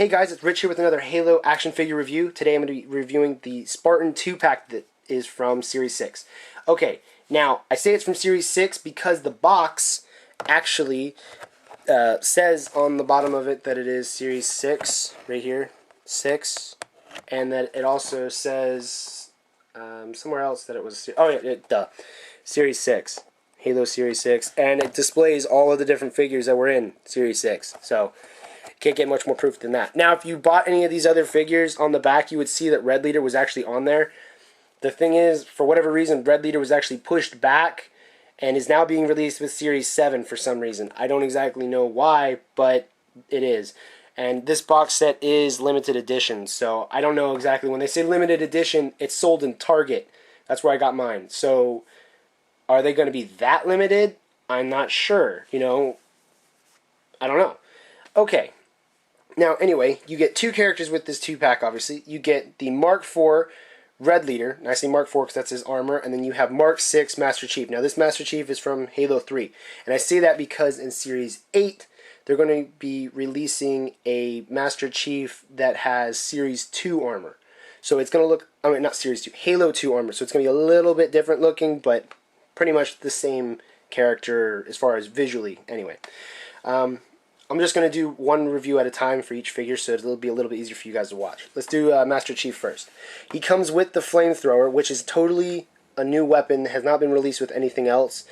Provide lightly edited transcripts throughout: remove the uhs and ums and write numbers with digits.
Hey guys, it's Rich here with another Halo action figure review. Today I'm going to be reviewing the Spartan 2-pack that is from Series 6. Okay, now I say it's from Series 6 because the box actually says on the bottom of it that it is Series 6, right here, 6, and that it also says somewhere else that it was, Series 6. Halo Series 6, and it displays all of the different figures that were in Series 6. So, can't get much more proof than that. Now, if you bought any of these other figures on the back, you would see that Red Leader was actually on there. The thing is, for whatever reason, Red Leader was actually pushed back and is now being released with Series 7 for some reason. I don't exactly know why, but it is. And this box set is limited edition, so I don't know exactly. When they say limited edition, it's sold in Target. That's where I got mine. So, are they going to be that limited? I'm not sure. You know, I don't know. Okay. Now, anyway, you get two characters with this 2-pack, obviously. You get the Mark IV Red Leader, and I say Mark IV because that's his armor, and then you have Mark VI Master Chief. Now, this Master Chief is from Halo 3, and I say that because in Series 8, they're going to be releasing a Master Chief that has Series 2 armor. So it's going to look, I mean, not Series 2, Halo 2 armor, so it's going to be a little bit different looking, but pretty much the same character as far as visually, anyway. I'm just going to do one review at a time for each figure, so it'll be a little bit easier for you guys to watch. Let's do Master Chief first. He comes with the flamethrower, which is totally a new weapon, has not been released with anything else.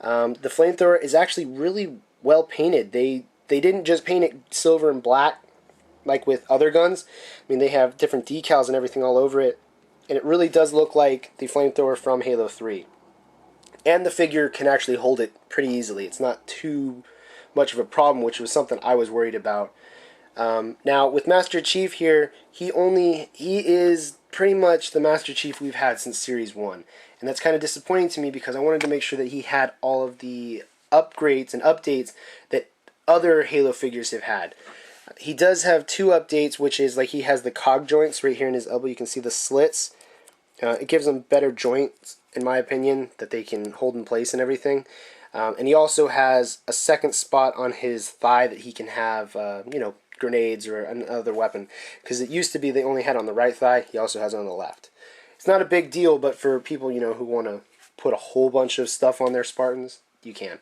The flamethrower is actually really well painted. They didn't just paint it silver and black like with other guns. I mean, they have different decals and everything all over it, and it really does look like the flamethrower from Halo 3. And the figure can actually hold it pretty easily. It's not too much of a problem, which was something I was worried about. Now, with Master Chief here, he is pretty much the Master Chief we've had since Series 1. And that's kind of disappointing to me because I wanted to make sure that he had all of the upgrades and updates that other Halo figures have had. He does have two updates, which is like he has the cog joints right here in his elbow. You can see the slits. It gives him better joints, in my opinion, that they can hold in place and everything. And he also has a second spot on his thigh that he can have, grenades or another weapon. Because it used to be they only had on the right thigh. He also has it on the left. It's not a big deal, but for people, who want to put a whole bunch of stuff on their Spartans, you can.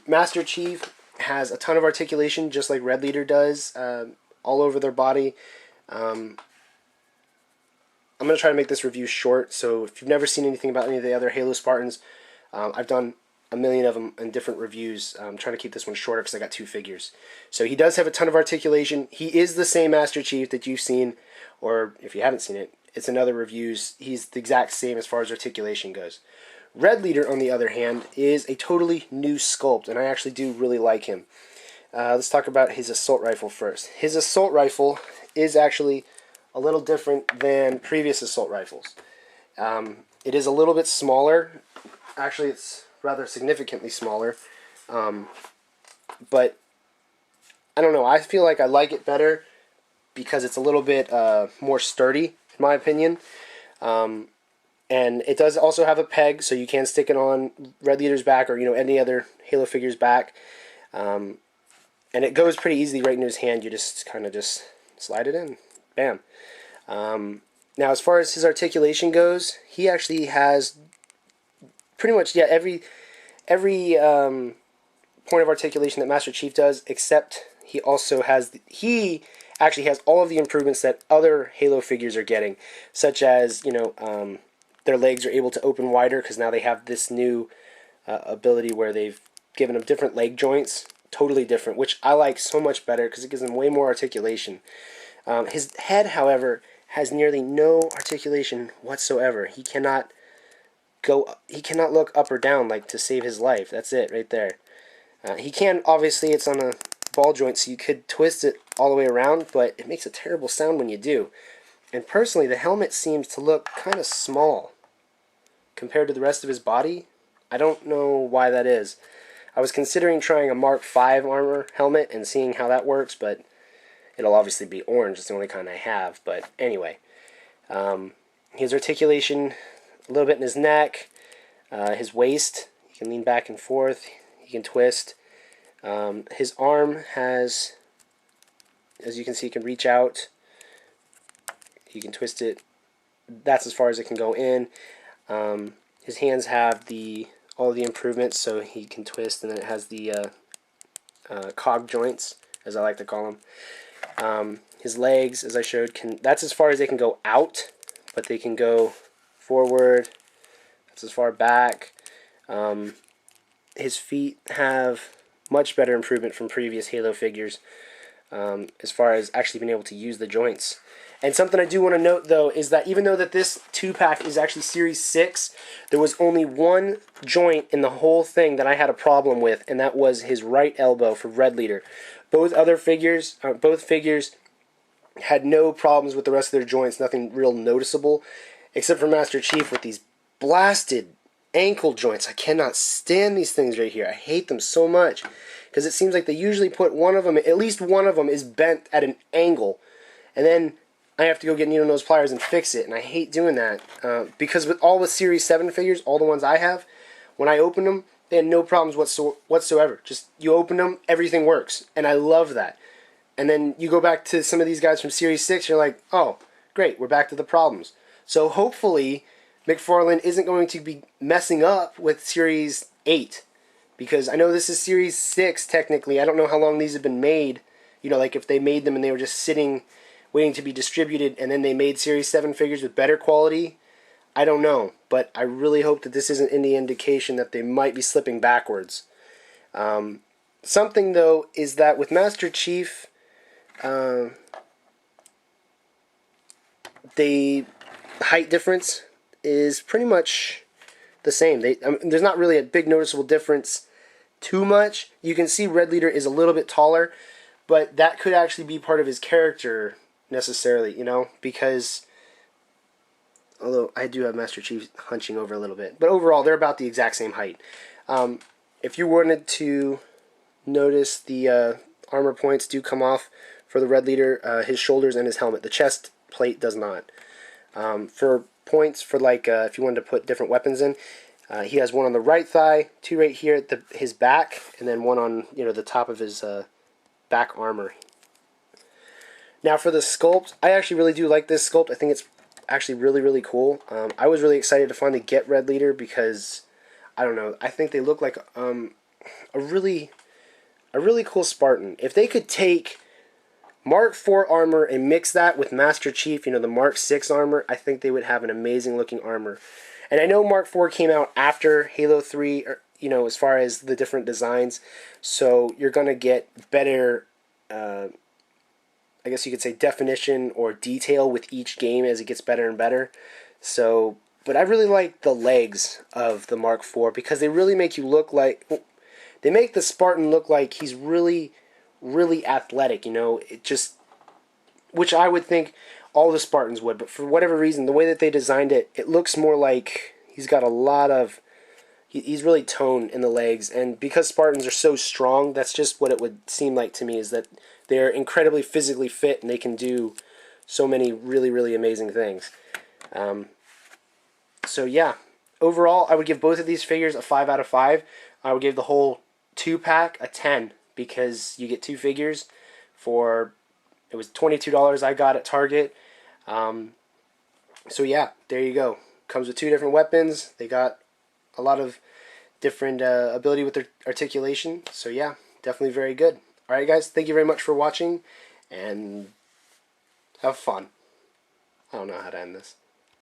Master Chief has a ton of articulation, just like Red Leader does, all over their body. I'm going to try to make this review short, so if you've never seen anything about any of the other Halo Spartans, I've done a million of them in different reviews. I'm trying to keep this one shorter because I got two figures. So he does have a ton of articulation. He is the same Master Chief that you've seen, or if you haven't seen it, it's in other reviews. He's the exact same as far as articulation goes. Red Leader, on the other hand, is a totally new sculpt, and I actually do really like him. Let's talk about his assault rifle first. His assault rifle is actually a little different than previous assault rifles. It is a little bit smaller. Actually, it's rather significantly smaller. But I don't know. I feel like I like it better because it's a little bit more sturdy, in my opinion. And it does also have a peg, so you can stick it on Red Leader's back or any other Halo figure's back. And it goes pretty easily right into his hand. You just kind of just slide it in. Bam. Now, as far as his articulation goes, he actually has pretty much every point of articulation that Master Chief does, except he actually has all of the improvements that other Halo figures are getting, such as their legs are able to open wider because now they have this new ability where they've given them different leg joints, totally different, which I like so much better because it gives them way more articulation. His head, however, has nearly no articulation whatsoever. He cannot look up or down like to save his life. That's it right there. He can, obviously, it's on a ball joint, so you could twist it all the way around, but it makes a terrible sound when you do. And personally, the helmet seems to look kind of small compared to the rest of his body. I don't know why that is. I was considering trying a Mark V armor helmet and seeing how that works, but it'll obviously be orange. It's the only kind I have. But anyway, his articulation, a little bit in his neck, his waist, he can lean back and forth, he can twist. His arm has as you can see, can reach out. You can twist it. That's as far as it can go in. His hands have all the improvements, so he can twist, and then it has the cog joints, as I like to call them. His legs, as I showed, that's as far as they can go out, but they can go forward. That's as far back. His feet have much better improvement from previous Halo figures, as far as actually being able to use the joints. And something I do want to note, though, is that even though that this 2-pack is actually Series 6, there was only one joint in the whole thing that I had a problem with, and that was his right elbow for Red Leader. Both figures had no problems with the rest of their joints, nothing real noticeable, except for Master Chief with these blasted ankle joints. I cannot stand these things right here. I hate them so much, because it seems like they usually put one of them, at least one of them is bent at an angle, and then I have to go get needle nose pliers and fix it, and I hate doing that, because with all the Series 7 figures, all the ones I have, when I opened them, they had no problems whatsoever. Just, you open them, everything works, and I love that. And then you go back to some of these guys from Series 6, you're like, oh, great, we're back to the problems. So hopefully, McFarlane isn't going to be messing up with Series 8, because I know this is Series 6, technically. I don't know how long these have been made, like if they made them and they were just sitting waiting to be distributed, and then they made Series 7 figures with better quality. I don't know, but I really hope that this isn't any indication that they might be slipping backwards. Something, though, is that with Master Chief, the height difference is pretty much the same. There's not really a big noticeable difference too much. You can see Red Leader is a little bit taller, but that could actually be part of his character necessarily, because although I do have Master Chief hunching over a little bit, but overall they're about the exact same height. If you wanted to notice, the armor points do come off for the Red Leader, his shoulders and his helmet. The chest plate does not. For points for if you wanted to put different weapons in, he has one on the right thigh, two right here at his back, and then one on the top of his back armor. Now for the sculpt, I actually really do like this sculpt. I think it's actually really, really cool. I was really excited to finally get Red Leader because, I don't know, I think they look like a really cool Spartan. If they could take Mark IV armor and mix that with Master Chief, the Mark VI armor, I think they would have an amazing looking armor. And I know Mark IV came out after Halo 3, as far as the different designs, so you're going to get better, I guess you could say, definition or detail with each game as it gets better and better. So, but I really like the legs of the Mark IV because they really make you look like, they make the Spartan look like he's really, really athletic, it just, which I would think all the Spartans would, but for whatever reason, the way that they designed it, it looks more like he's got a lot of, he's really toned in the legs, and because Spartans are so strong, that's just what it would seem like to me, is that they're incredibly physically fit and they can do so many really, really amazing things. So yeah, overall, I would give both of these figures a 5 out of 5. I would give the whole 2-pack a 10 because you get 2 figures for, it was $22 I got at Target. So yeah, there you go. Comes with 2 different weapons. They got a lot of different ability with their articulation. So yeah, definitely very good. Alright guys, thank you very much for watching, and have fun. I don't know how to end this.